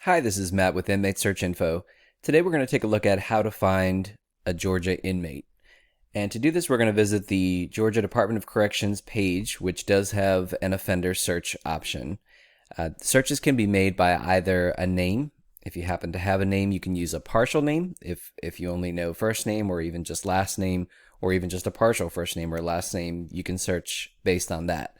Hi, this is Matt with Inmate Search Info. Today we're going to take a look at how to find a Georgia inmate. And to do this, we're going to visit the Georgia Department of Corrections page, which does have an offender search option. Searches can be made by either a name. If you happen to have a name, you can use a partial name if you only know first name or even just last name, or even just a partial first name or last name, you can search based on that.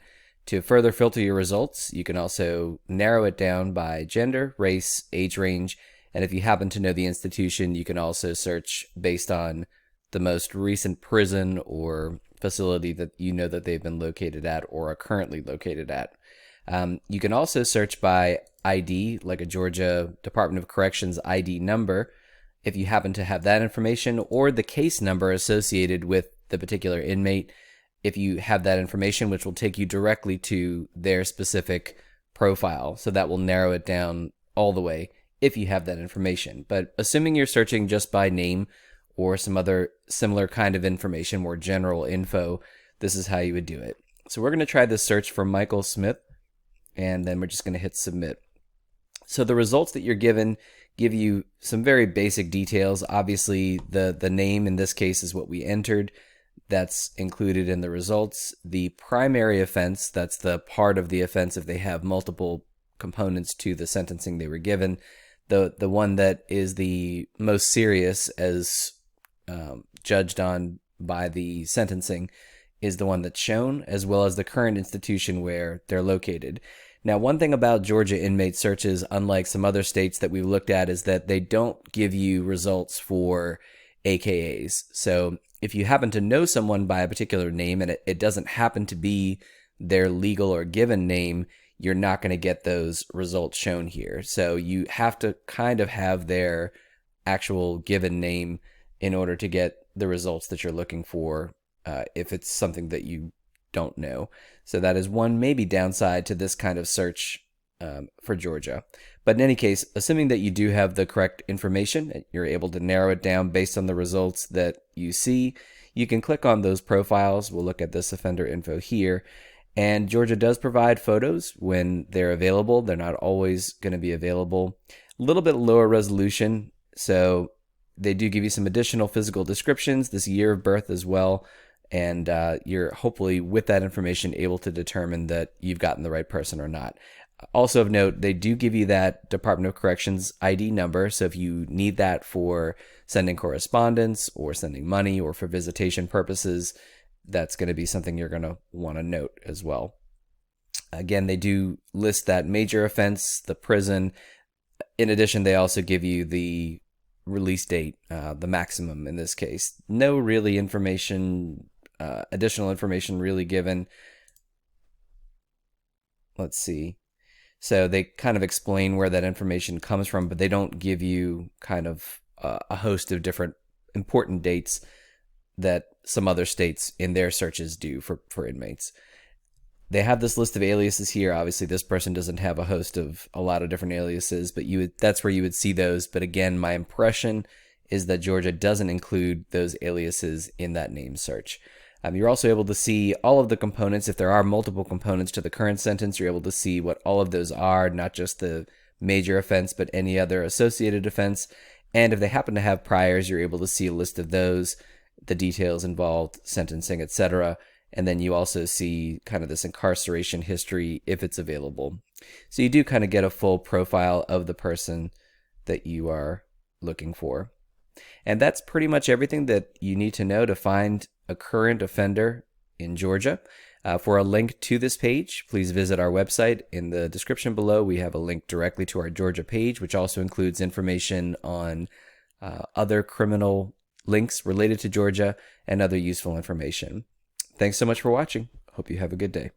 To further filter your results, you can also narrow it down by gender, race, age range, and if you happen to know the institution, you can also search based on the most recent prison or facility that you know that they've been located at or are currently located at. You can also search by ID, like a Georgia Department of Corrections ID number, if you happen to have that information, or the case number associated with the particular inmate, if you have that information, which will take you directly to their specific profile. So that will narrow it down all the way if you have that information. But assuming you're searching just by name or some other similar kind of information, more general info, this is how you would do it. So we're going to try this search for Michael Smith, and then we're just going to hit submit. So the results that you're given give you some very basic details. Obviously, the name in this case is what we entered. That's included in the results. The primary offense, that's the part of the offense if they have multiple components to the sentencing they were given. The one that is the most serious as judged on by the sentencing is the one that's shown, as well as the current institution where they're located. Now, one thing about Georgia inmate searches, unlike some other states that we've looked at, is that they don't give you results for AKAs. So if you happen to know someone by a particular name and it doesn't happen to be their legal or given name, you're not going to get those results shown here. So you have to kind of have their actual given name in order to get the results that you're looking for if it's something that you don't know. So that is one maybe downside to this kind of search for Georgia. But in any case, assuming that you do have the correct information, you're able to narrow it down based on the results that you see, you can click on those profiles. We'll look at this offender info here. And Georgia does provide photos when they're available. They're not always going to be available. A little bit lower resolution, so they do give you some additional physical descriptions, this year of birth as well, and you're hopefully, with that information, able to determine that you've gotten the right person or not. Also of note, they do give you that Department of Corrections ID number, so if you need that for sending correspondence or sending money or for visitation purposes, that's going to be something you're going to want to note as well. Again, they do list that major offense, the prison. In addition, they also give you the release date, the maximum in this case. No really information, additional information really given. Let's see. So they kind of explain where that information comes from, but they don't give you kind of a host of different important dates that some other states in their searches do for inmates. They have this list of aliases here. Obviously, this person doesn't have a host of a lot of different aliases, but that's where you would see those. But again, my impression is that Georgia doesn't include those aliases in that name search. You're also able to see all of the components. If there are multiple components to the current sentence, you're able to see what all of those are, not just the major offense, but any other associated offense. And if they happen to have priors, you're able to see a list of those, the details involved, sentencing, etc. And then you also see kind of this incarceration history if it's available. So you do kind of get a full profile of the person that you are looking for. And that's pretty much everything that you need to know to find a current offender in Georgia. For a link to this page, please visit our website. In the description below, we have a link directly to our Georgia page, which also includes information on other criminal links related to Georgia and other useful information. Thanks so much for watching. Hope you have a good day.